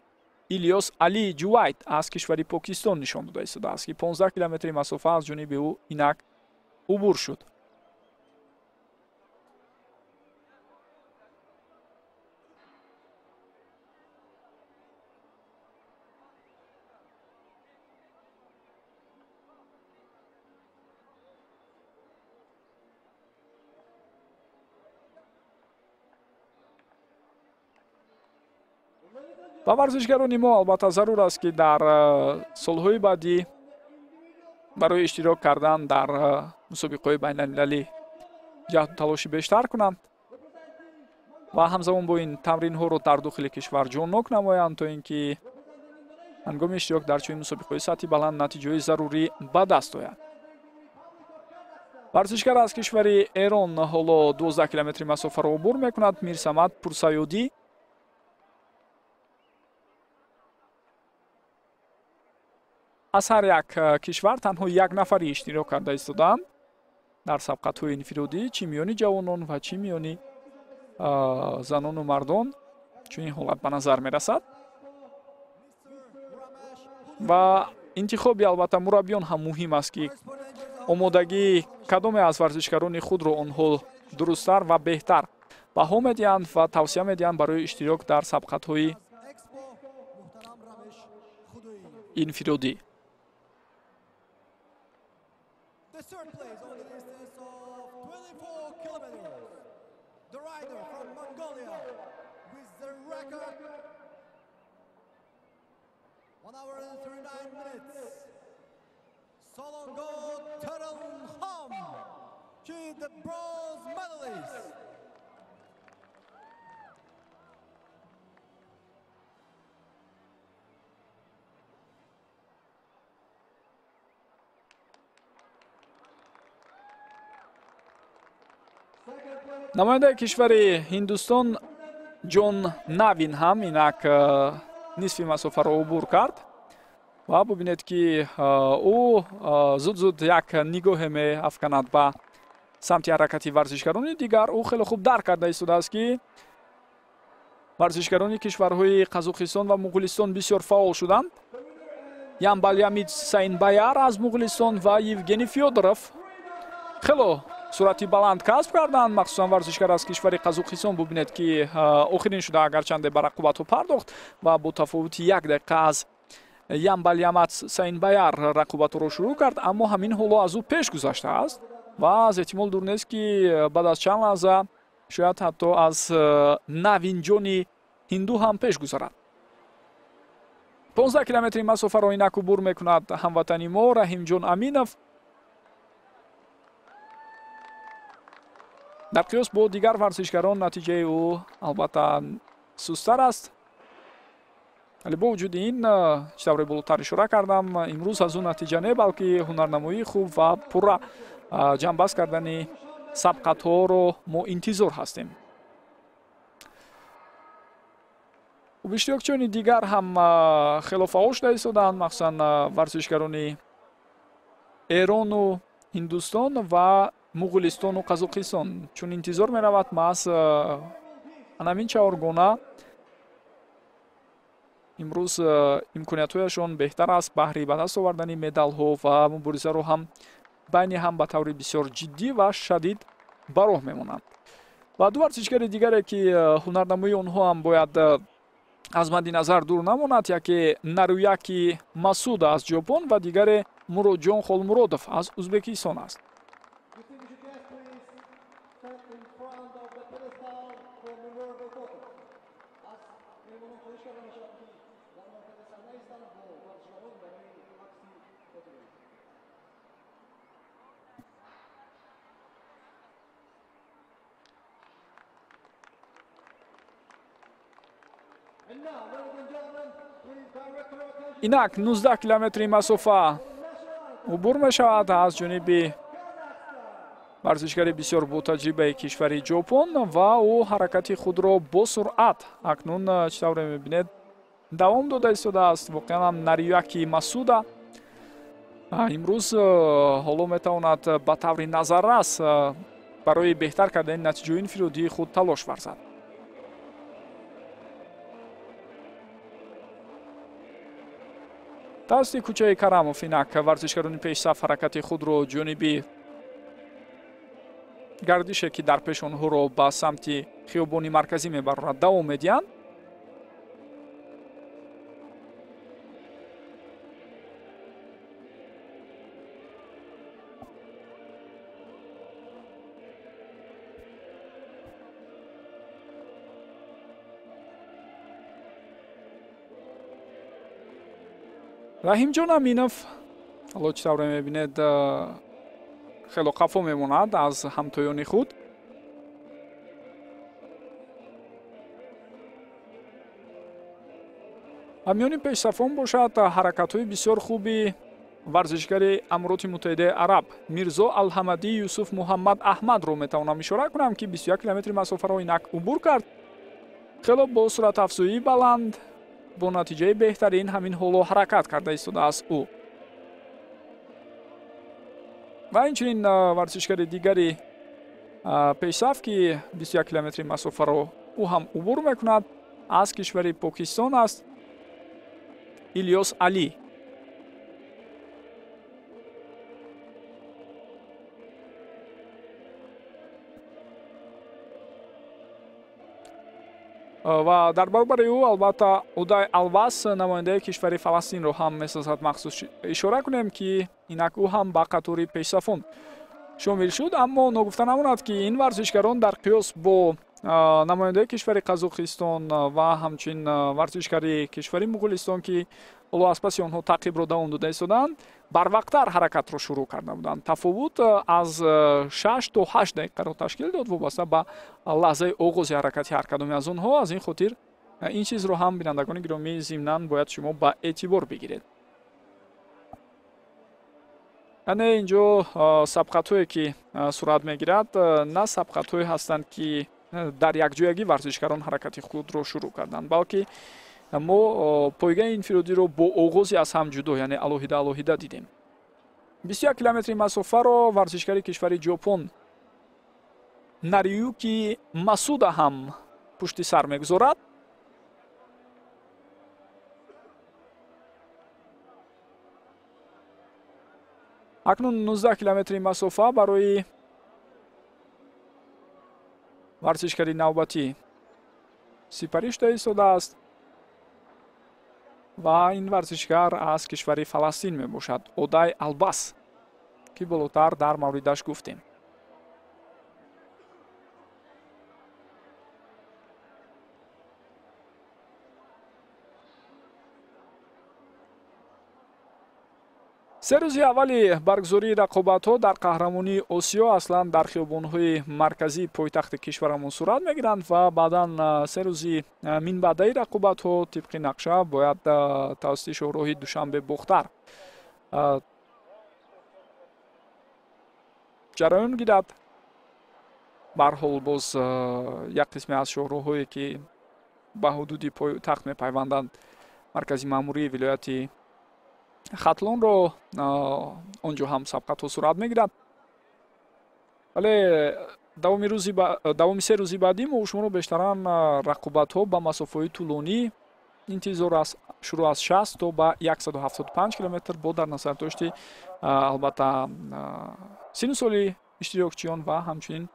Ильёс Али Ҷувайд аз кишвари Покистон нишон дода истодааст, ки 15 километри масофа аз ҷониби ӯ инак убур шуд. ба варзишгарони мо албатта зарур аст, ки дар солҳои баъдӣ барои иштирок кардан дар мусобиқаҳои байналмилалӣ ҷаҳду талоши бештар кунанд ва ҳамзамон бо ин тамринҳоро дар дохили кишвар ҷоннок намоянд, то ин ки ҳангоми иштирок дар чунин мусобиқаҳои сатҳи баланд натиҷаҳои зарурӣ ба даст ояд. варзишгар аз кишвари Эрон ҳоло 12 километри масофаро убур мекунад. Мирсамад Пурсаёдӣ аз ҳар як кишвар танҳо як нафари иштирок карда истоданд дар сабқатҳои инфиродӣ, чӣ миёни ҷавонон ва чӣ миёни занону мардон чунин ҳолат ба назар мерасад. ва интихоби албатта мураббиён ҳам муҳим аст, ки омодагии кадоме аз варзишгарони худро онҳо дурусттар ва беҳтар баҳо медиҳанд ва тавсия медиҳанд барои иштирок дар сабқатҳои инфиродӣ.
The third place on the distance of 24 kilometers. The rider from Mongolia with the record 1 hour and 39 minutes. Solongo Turelham, she the bronze medalist.
намояндаи кишвари Ҳиндустон Ҷон Навин ҳам инак нисфи масофаро убур кард ва бубинед, ки ӯ зуд як нигоҳе меафканад ба самти ҳаракати варзишгарони дигар. ӯ хеле хуб дарк карда истодааст, ки варзишгарони кишварҳои Қазоқистон ва Муғулистон бисёр фаъол шуданд. Ямбалямид Сайнбаяр аз Муғулистон ва Евгений Фёдоров хело суръати баланд касб карданд. махсусан варзишгар аз кишвари Қазоқистон бубинед, ки охирин шуда агарчанде ба рақобатҳо пардохт ва бо тафовути 1 дақиқа аз Ямбалямад Сайнбаяр рақобатҳоро шурӯъ кард, аммо ҳамин ҳоло аз ӯ пеш гузаштааст ва аз эҳтимол дур нест, ки баъд аз чанд лаҳза шояд ҳатто аз Навинҷони ҳинду ҳам пеш гузарад. 15 километри масофаро инак убур мекунад ҳамватани мо Раҳимҷон Аминов. дар қиёс бо дигар варзишгарон натиҷаи ӯ албатта сустар аст, вале бо вуҷуди ин чӣ тавре болотар ишора кардам, имрӯз аз ӯ натиҷа не, балки ҳунарнамоии хуб ва пурра ҷамъбаст кардани сабқатҳоро мо интизор ҳастем. иштирокчиёни дигар ҳам хело фаъол шуда истоданд, махсусан варзишгарони Эрону ҳиндустон ва муғулистону қазоқистон, чун интизор меравад маҳз анамин чаҳоргона имрӯз имкониятҳояшон беҳтар аст баҳри ба даст овардани медалҳо ва муборизаро ҳам байни ҳам ба таври бисёр ҷиддӣ ва шадид ба роҳ мемонанд. ва ду варзишгари дигаре ки ҳунарнамоии онҳо ҳам бояд аз мадди назар дур намонад, яке Наруяки Масуда аз ҷопон ва дигаре Муродҷон Холмуродов аз Узбекистон аст. инак 19 километри масофа убур мешавад аз ҷониби варзишгари бисёр ботаҷрибаи кишвари ҷопон ва ӯ ҳаракати худро бо суръат акнун чӣ тавре мебинед давом дода истодааст. воқеан ҳам Наруяки Масуда имрӯз ҳоло метавонад ба таври назаррас барои беҳтар кардани натиҷаҳои инфиродии худ талош варзад. тавассути кӯчаи Карамов инак варзишгарони пешсаф ҳаракати худро ҷониби гардише ки дар пеш онҳоро ба самти хиёбони марказӣ мебарорад давом медиҳанд. раҳимҷон аминов ҳоло чӣ тавре мебинед хело қафо мемонад аз ҳамтоёни худ. ҳамёни пешсафон бошад ҳаракатҳои бисёр хуби варзишгари Амироти Муттаҳидаи Араб Мирзо Алҳамадӣ Юсуф Муҳаммад Аҳмадро метавонам ишора кунам ки 21 километри масофаро инак убур кард. хело бо суръатафзоии баланд бо натиҷаи беҳтарин ҳамин ҳоло ҳаракат карда истодааст ӯ. ва инчунин варзишгари дигари пешсаф ки 21 километри масофаро ӯ ҳам убур мекунад аз кишвари Покистон аст Ильёс Алӣ. ва дар баробари ӯ албатта Удай Алвас намояндаи кишвари Фаластинро ҳам месозад махсус ишора кунем ки инак ӯ ҳам ба қатори пешсафон шомил шуд. аммо ногуфта намонад ки ин варзишгарон дар қиёс бо намояндаи кишвари Қазоқистон ва ҳамчунин варзишгари кишвари Муғулистон ки ҳоло аз паси онҳо таъқибро давом дода истоданд барвақттар ҳаракатро шурӯъ карда буданд. тафовут аз 6 то 8 дақиқаро ташкил дод вобаста ба лаҳзаи оғози ҳаракати ҳар кадоме аз онҳо. аз ин хотир ин чизро ҳам бинандагони гиромӣ зимнан бояд шумо ба эътибор бигиред. яъне инҷо сабқатҳое ки сурат мегирад на сабқатҳое ҳастанд ки дар якҷоягӣ варзишгарон ҳаракати худро шурӯъ карданд, балки мо пойгаи инфиродиро бо оғози аз ҳам ҷудо, яъне алоҳида дидем. 21 километри масофаро варзишгари кишвари ҷопон Наруюки Масуда ҳам пушти сар мегузорад. акнун 19 километри масофа барои варзишгари навбатӣ сипарӣ шуда истодааст ва ин варзишгар аз кишвари Фаластин мебошад Удай Алвас ки болотар дар мавридаш гуфтем. се рӯзи аввали баргузории рақобатҳо дар қаҳрамонии Осиё аслан дар хиёбонҳои марказии пойтахти кишварамон сурат мегиранд ва баъдан се рӯзи минбаъдаи рақобатҳо тибқи нақша бояд тавассути шоҳроҳи Душанбе Бохтар ҷараён гирад. ба ҳар ҳол боз як қисме аз шоҳроҳое ки ба ҳудуди пойтахт мепайванданд маркази маъмурии вилояти хатлонро онҷо ҳам сабқатҳо сурат мегирад. вале давоми 3 рӯзи баъдӣ мо шуморо бештаран рақобатҳо ба масофаҳои тӯлонӣ интизор аст. шурӯъ аз 60 то ба 175 километр бо дар назар дошти албатта сину соли иштирокчиён ва ҳамчунин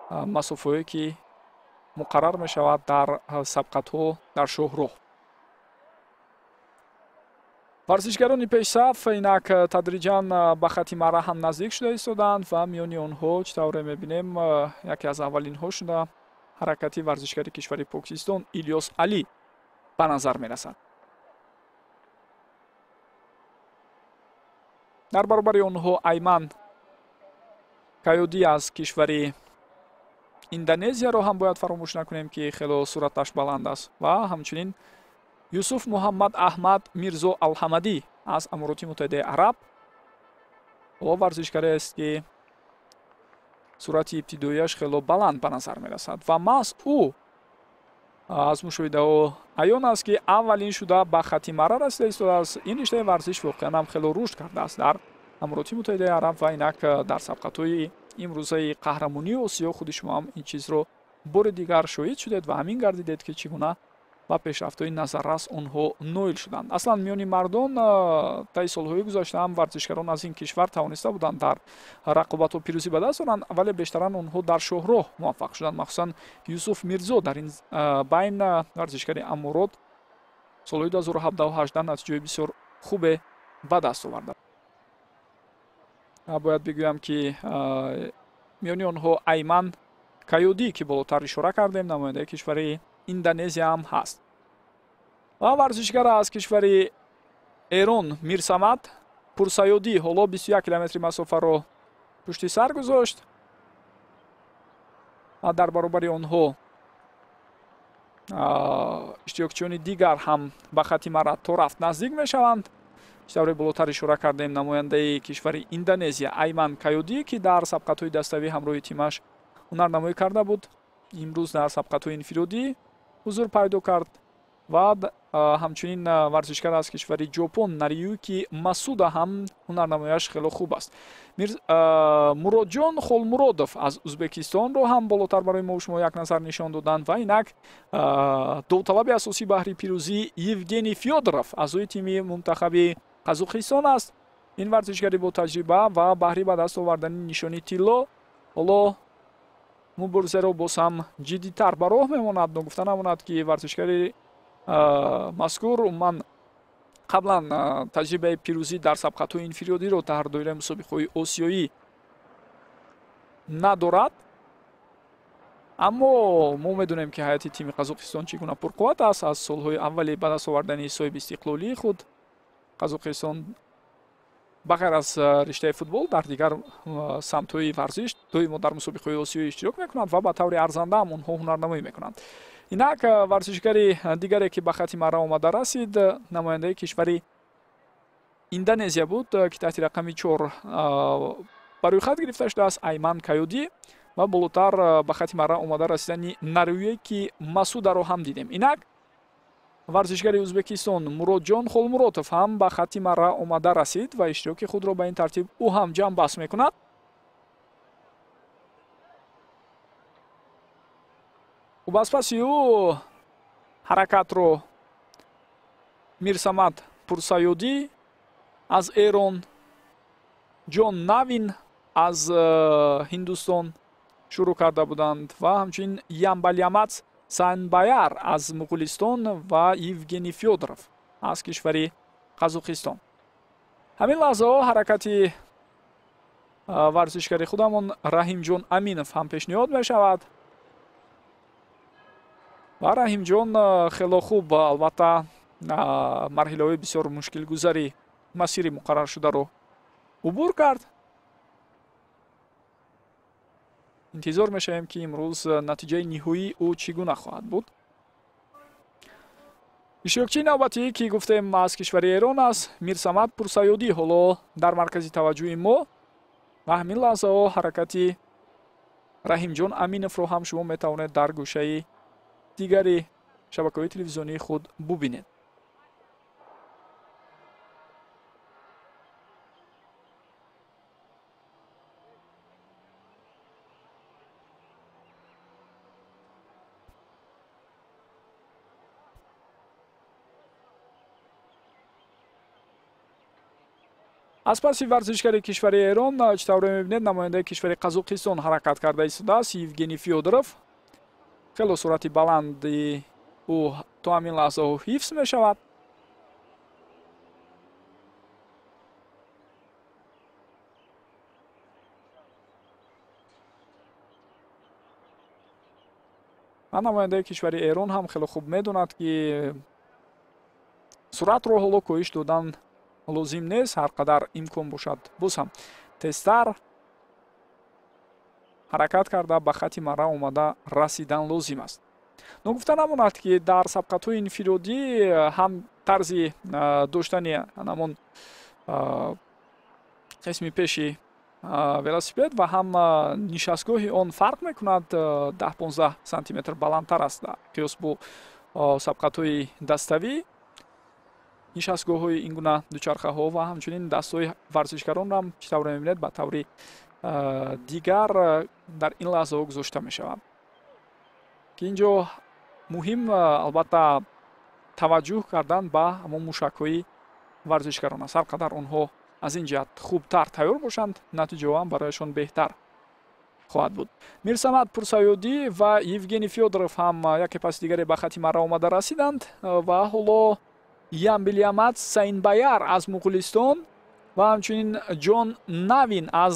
масофаҳое ки муқаррар мешавад дар сабқатҳо дар шоҳроҳ. варзишгарони пешсаф инак тадриҷан ба хати марра ҳам наздик шуда истоданд ва миёни онҳо чӣ тавре мебинем яке аз аввалинҳо шуда ҳаракати варзишгари кишвари Покистон Ильёс Алӣ ба назар мерасад. дар баробари онҳо Айман Кайёдӣ аз кишвари Индонезияро ҳам бояд фаромӯш накунем ки хело сураташ баланд аст ва ҳамчунин Юсуф Муҳаммад Аҳмад Мирзо Алҳамадӣ аз Амороти Муттаҳидаи Араб варзишгаре аст ки сурати ибтидоияш хело баланд ба назар мерасад ва маҳз ӯ аз мушоҳидаҳо аён аст ки аввалин шуда ба хати марра расида истодааст. ин риштаи варзиш воқеан ҳам хело рушд кардааст дар Амороти Муттаҳидаи Араб ва инак дар сабқатҳои имрӯзаи қаҳрамонии Осиё худи шумо ҳам ин чизро бори дигар шоҳид шудед ва ҳамин гардидед ки чӣ гуна ба пешрафтҳои назаррас онҳо ноил шуданд. аслан миёни мардон таи солҳои гузашта ҳам варзишгарон аз ин кишвар тавониста буданд дар рақобатҳо пирӯзӣ ба даст оранд, вале бештаран онҳо дар шоҳроҳ муваффақ шуданд. махсусан Юсуф Мирзо дар ин байн варзишгари Аморот солҳои 2017-18 натиҷаи бисёр хубе ба даст овард. бояд бигӯям ки миёни онҳо Айман Кайёдӣ ки болотар ишора кардем намояндаи кишвари Индонезия ҳам ҳаст. ва варзишгар аз кишвари Эрон Мирсамад Пурсайёдӣ ҳоло 21 километри масофаро пушти сар гузошт. дар баробари онҳо иштирокчиёни дигар ҳам ба хати марра то рафт наздик мешаванд. читавре болотар ишора кардем намояндаи кишвари Индонезия Айман Кайёдӣ ки дар сабқатҳои даставӣ ҳамроҳи тимаш ҳунарнамоӣ карда буд, имрӯз дар сабқатҳои инфиродӣ ҳузур пайдо кард ва ҳамчунин варзишгар аз кишвари Ҷопон Нариюки Масуда ҳам ҳунарнамояш хело хуб аст. Муродҷон Холмуродов аз Узбекистонро ҳам болотар барои мо шумо як назар нишон доданд ва инак довталаби асосии баҳри пирӯзӣ Евгений Фёдоров азои тими мунтахаби Қазоқистон аст. ин варзишгари бо таҷриба ва баҳри ба даст овардани нишони тилло ҳоло муборизаро боз ҳам ҷиддитар ба роҳ мемонад. ногуфта намонад ки варзишгари мазкур умуман қаблан таҷрибаи пирӯзӣ дар сабқатҳои инфиродиро дар доираи мусобиқаҳои осиёӣ надорад. аммо мо медонем ки ҳайати тими Қазоқистон чӣ гуна пурқувват аст. аз солҳои аввали ба даст овардани соҳиби истиқлолии худ Қазоқистон ба ғайр аз риштаи футбол дар дигар самтҳои варзиш доимо дар мусобиқаҳои осиёӣ иштирок мекунанд ва ба таври арзанда ҳам онҳо ҳунарнамоӣ мекунанд. инак варзишгари дигаре ки ба хати марра омада расид намояндаи кишвари Индонезия буд ки таҳти рақами 4 ба рӯйхат гирифта шудааст Айман Кайёдӣ ва болотар ба хати марра омада расидани Наруюки Масударо ҳам дидем. инак варзишгари Ӯзбекистон Муродҷон Холмуродов ҳам ба хати марра омада расид ва иштироки худро ба ин тартиб ӯ ҳам ҷамъбаст мекунад. баспаси ӯ ҳаракатро Мирсамад Пурсайёдӣ аз Эрон, Ҷон Навин аз Ҳиндустон шурӯъ карда буданд ва ҳамчунин Ямбалямац Санбаяр аз Муғулистон ва Евгений Фёдоров аз кишвари Қазоқистон. ҳамин лаҳзаҳо ҳаракати варзишгари худамон Раҳимҷон Аминов ҳам пешниҳод мешавад. ва Раҳимҷон хело хуб албатта марҳилаҳои бисёр мушкилгузари масири муқарраршударо убур кард. интизор мешавем ки имрӯз натиҷаи ниҳоии ӯ чӣ гуна хоҳад буд. иштирокчии навбатӣ ки гуфтем аз кишвари Эрон аст Мирсамад Пурсайёдӣ ҳоло дар маркази таваҷҷӯҳи мо ва ҳамин лаҳзаҳо ҳаракати Раҳимҷон Аминовро ҳам шумо метавонед дар гӯшаи дигари шабакаҳои телевизионии худ бубинед. аз паси варзишгари кишвари Эрон чӣ тавре мебинед намояндаи кишвари Қазоқистон ҳаракат карда истодааст Евгений Фёдоров. хело суръати баланди ӯ то ҳамин лаҳзаҳо ҳифз мешавад. ва намояндаи кишвари Эрон ҳам хело хуб медонад ки суръатро ҳоло коҳиш додан лозим нест, ҳар қадар имкон бошад боз ҳам тезтар ҳаракат карда ба хати марра омада расидан лозим аст. Но гуфта намонад ки дар сабқатҳои инфиродӣ ҳам тарзи доштани ҳамон қисми пеши велосипед ва ҳам нишастгоҳи он фарқ мекунад 10-15 сантиметр баландтар аст қиёс бо сабқатҳои даставӣ. нишастгоҳҳои ин гуна дучархаҳо ва ҳамчунин дастҳои варзишгаронро ҳам чӣ тавре мебинед ба таври дигар дар ин лаҳзаҳо гузошта мешавад. ки ин ҷо муҳим албатта таваҷҷӯҳ кардан ба ҳамон мушакҳои варзишгарон аст. ҳар қадар онҳо аз ин ҷиҳат хубтар тайёр бошанд, натиҷаҳо ҳам барояшон беҳтар хоҳад буд. Мирсамад Пурсаёдӣ ва Евгений Фёдоров ҳам яке паси дигаре ба хати марра омада расиданд ва ҳоло Ямбилямат Сайнбаяр аз Муғулистон ва ҳамчунин Ҷон Навин аз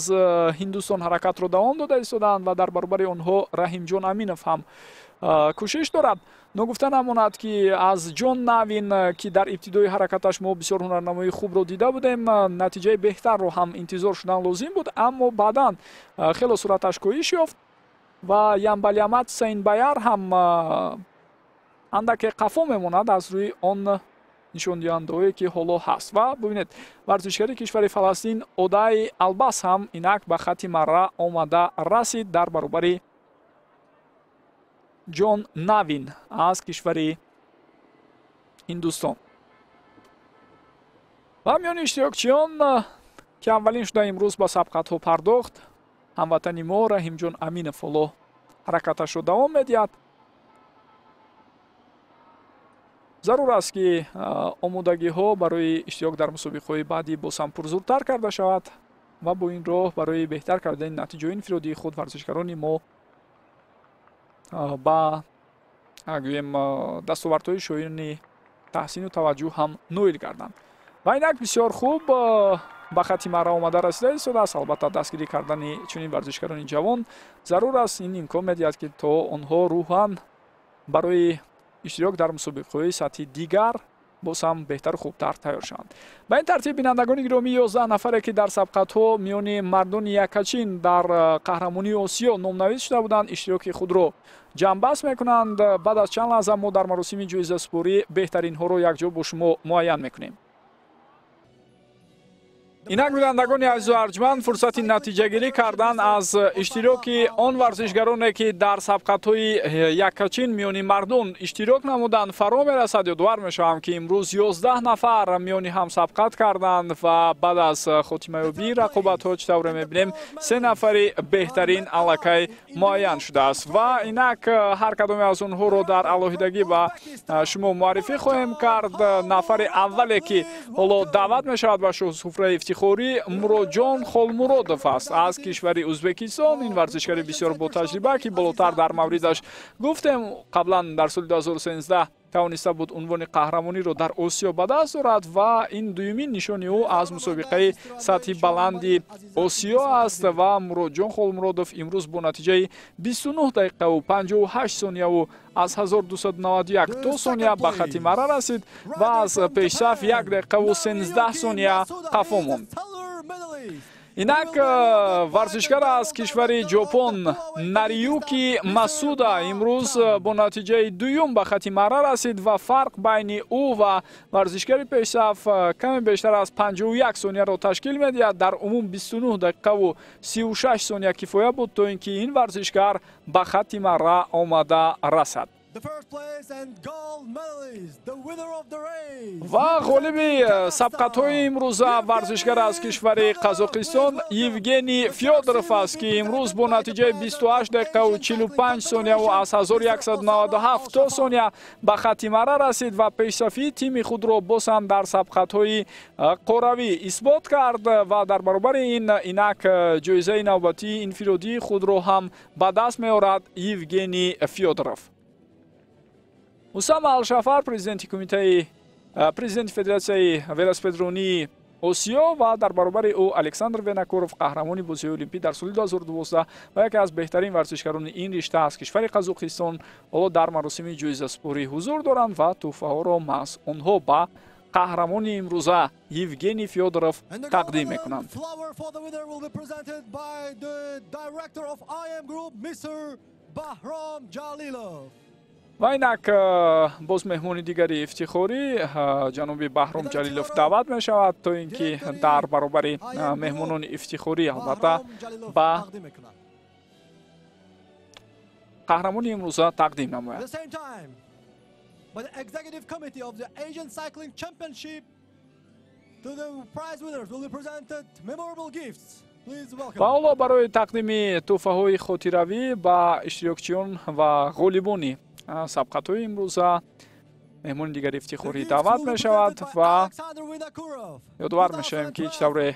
Ҳиндустон ҳаракатро давом дода истодаанд ва дар баробари онҳо Раҳимҷон Аминов ҳам кӯшиш дорад. Но гуфта намонад ки аз Ҷон Навин ки дар ибтидои ҳаракаташ мо бисёр ҳунарнамоии хубро дида будем, натиҷаи беҳтарро ҳам интизор шудан лозим буд, аммо баъдан хело суръаташ коҳиш ёфт ва Ямбилямат Сайнбаяр ҳам андаке қафо мемонад аз рӯи он нишондиҳандаҳое ки ҳоло ҳаст. ва бубинед варзишгари кишвари Фаластин Одай Албас ҳам инак ба хати марра омада расид дар баробари Ҷон Навин аз кишвари Ҳиндустон. ва миёни иштирокчиён ки аввалин шуда имрӯз ба сабқатҳо пардохт, ҳамватани мо Раҳимҷон Аминов ҳоло ҳаракаташро давом медиҳад. зарур аст ки омодагиҳо барои иштирок дар мусобиқаҳои баъдӣ боз ҳам пурзуртар карда шавад ва бо ин роҳ барои беҳтар кардани натиҷаҳои инфиродии худ варзишгарони мо ба гӯем дастовардҳои шоини таҳсину таваҷҷӯҳ ҳам ноил гарданд. ва инак бисёр хуб ба хати марра омада расида истодааст. албатта дастгирӣ кардани чунин варзишгарони ҷавон зарур аст. ин имкон медиҳад ки то онҳо рӯҳан барои иштирок дар мусобиқаҳои сатҳи дигар боз ҳам беҳтару хубтар тайёр шаванд. Ба ин тартиб бинандагони гиромӣ 11 нафаре ки дар сабқатҳо миёни мардони якачин дар қаҳрамонии Осиё номнавис шуда буданд, иштироки худро ҷамъбаст мекунанд. баъд аз чанд лаҳза мо дар маросими ҷоизаспорӣ беҳтаринҳоро якҷо бо шумо муайян мекунем. инак бинандагони азизу арҷманд фурсати натиҷагирӣ кардан аз иштироки он варзишгароне ки дар сабқатҳои якачин миёни мардон иштирок намуданд фаро мерасад. ёдовар мешавам ки имрӯз 11 нафар миёни ҳам сабқат карданд ва баъд аз хотимаёбии рақобатҳо чӣ тавре мебинем 3 нафари беҳтарин аллакай муайян шудааст ва инак ҳар кадоме аз онҳоро дар алоҳидагӣ ба шумо муаррифӣ хоҳем кард. нафари аввале ки ҳоло даъват мешавад ба шоҳсуфраи ифтихорӣ Муроҷон Холмуродов аст аз кишвари Узбекистон. ин варзишгари бисёр ботаҷриба ки болотар дар мавридаш гуфтем қаблан дар соли 2013 тавониста буд унвони қаҳрамониро дар Осиё ба даст дорад ва ин дуюмин нишони ӯ аз мусобиқаи сатҳи баланди Осиё аст ва Муроҷон Холмуродов имрӯз бо натиҷаи 29 дақиқаву 58 сонияву аз 1291 то сония ба хати марра расид ва аз пешсаф 1 дақиқаву 13 сония қафо монд. инак варзишгар аз кишвари ҷопон Нариюки Масуда имрӯз бо натиҷаи дуюм ба хати марра расид ва фарқ байни ӯ ва варзишгари пешсаф каме бештар аз 51 сонияро ташкил медиҳад. дар умум 29 дақиқаву 36 сония кифоя буд то ин ки ин варзишгар ба хати марра омада расад.
the first place and gold medalist, the winner of the race.
ва ғолиби сабқатҳои имрӯза варзишгар аз кишвари Қазоқистон Евгений Фёдоров аст, ки имрӯз бо натиҷаи 28 дақиқаву 45 сонияу аз 1197 сония ба хатти марра расид ва пешсафии тими худро бозам дар сабқатҳои қоравӣ исбот кард ва дар баробари ин инак ҷоизаи навбатии инфиродии худро ҳам ба даст меорад Евгений Фёдоров. Усама Алшафар, президенти Федератсияи велосипедронии Осиё ва дар баробари ӯ Александр Венакуров, қаҳрамони бозиҳои олимпӣ дар соли 2012 ва яке аз беҳтарин варзишгарони ин ришта аз кишвари Қазоқистон ҳоло дар маросими ҷоизаспорӣ ҳузур доранд ва тӯҳфаҳоро маҳз онҳо ба қаҳрамони имрӯза Евгений Фёдоров тақдим мекунанд. ва инак боз меҳмони дигари ифтихорӣ ҷаноби Баҳром Ҷалилов даъват мешавад то ин ки дар баробари меҳмонони ифтихорӣ албатта ба қаҳрамони имрӯза тақдим намояд.
By the executive committee of the Asian Cycling Championship, to the prize winners will be presented memorable gifts. Please welcome.
ва ҳоло барои тақдими тӯҳфаҳои хотиравӣ ба иштирокчиён ва ғолибони сабқатҳои имрӯза меҳмони дигари ифтихорӣ даъват мешавад ва ёдовар мешавем ки чӣ тавре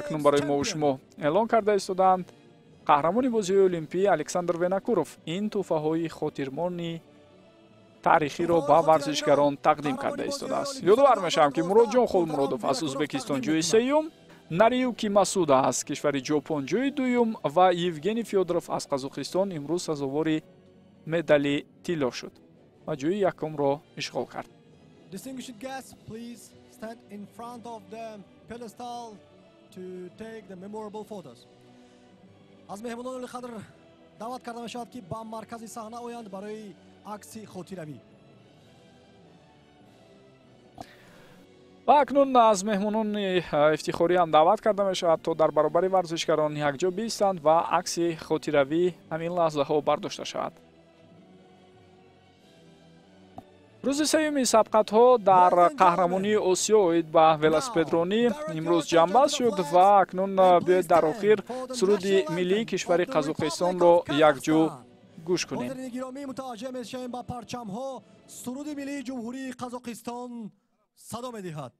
акнун барои мову шумо эълон карда истоданд қаҳрамони бозиҳои олимпӣ Александр Венакуров ин тӯҳфаҳои хотирмони таърихиро ба варзишгарон тақдим карда истодааст. ёдовар мешавам ки Муродҷон Холмуродов аз Ӯзбекистон ҷойи сеюм, Нариюки Масуда аз кишвари Ҷопон ҷойи дуюм ва Евгений Фёдоров аз Қазоқистон имрӯз сазовори медали тилло шуд ва ҷойи якумро ишғол кард.
Distinguished guests, please stand in front of the pedestal to take the memorable photos. аз меҳмонони қадр даъват карда мешавад ки ба маркази саҳна оянд барои акси хотиравӣ.
ва акнун аз меҳмонони ифтихорӣ ҳам даъват карда мешавад то дар баробари варзишгарон якҷо бистанд ва акси хотиравӣ ҳамин лаҳзаҳо бардошта шавад. рӯзи сеюми сабқатҳо дар қаҳрамонии Осиё оид ба велосипедронӣ имрӯз ҷамъбаст шуд ва акнун биёед дар охир суруди миллии кишвари Қазоқистонро якҷо гӯш кунем.
гиромӣ мутаваҷҷеҳ мешавем ба парчамҳо. суруди миллии ҷумҳурии Қазоқистон садо медиҳад.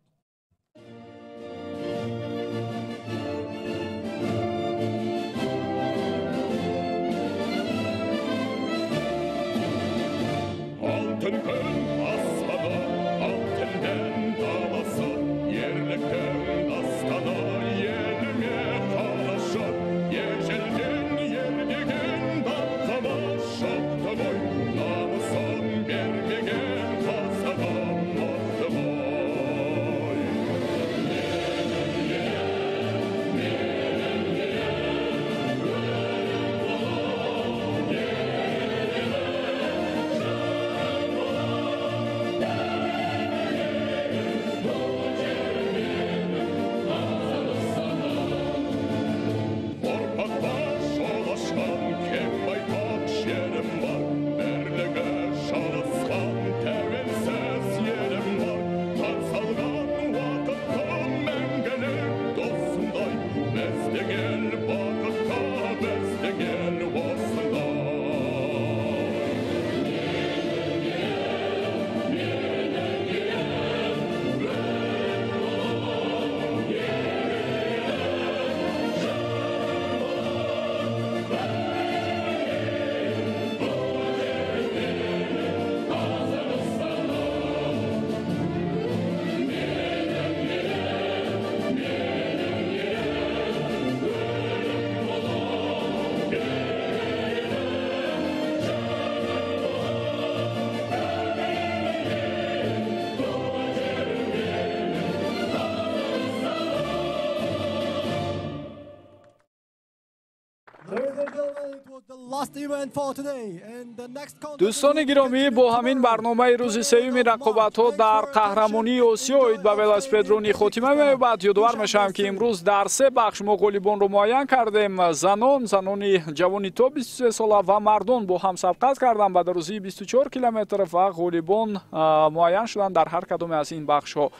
last event for today. And the next contest
دوستان گرامی، با همین برنامه روز سوم رقابت‌ها در قهرمانی آسیا به ولاسپدرونی خاتمه می‌یابد. یادآور میشم که امروز در سه بخش ما غالبان رو معین کردیم. زنانی جوانی تا 23 ساله و مردان با هم سبقت کردند به دروازه 24 کیلومتر و غالبان معین شدند در هر کدام از این بخش‌ها.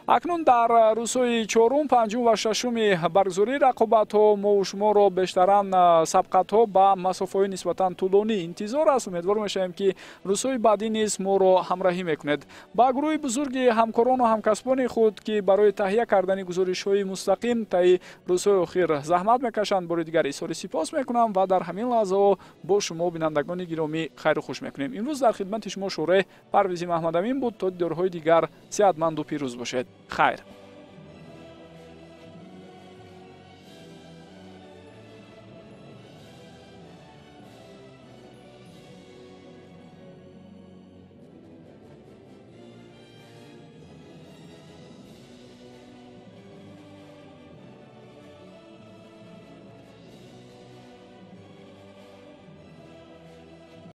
اکنون در روزهای چهارم، پنجم و ششم برگزاری رقابت‌ها ما و شما را بیشتران سبقت‌ها با مسافه‌های نسبتاً طولانی انتظار است. امیدوار می‌شویم که روزهای بعدی نیز ما را همراهی می‌کنید. با گروه بزرگ همکاران و همکسبان خود که برای تهیه کردن گزارش‌های مستقیم طی روزهای اخیر زحمت می‌کشند، بار دیگر اظهار سپاس می‌کنم و در همین لحظه با شما بینندگان گرامی خیر و خوش می‌کنیم. امروز در خدمت شما شوره پرویزی محمد امین بود. تا دیدارهای دیگر صحتمند و پیروز باشید. خیر.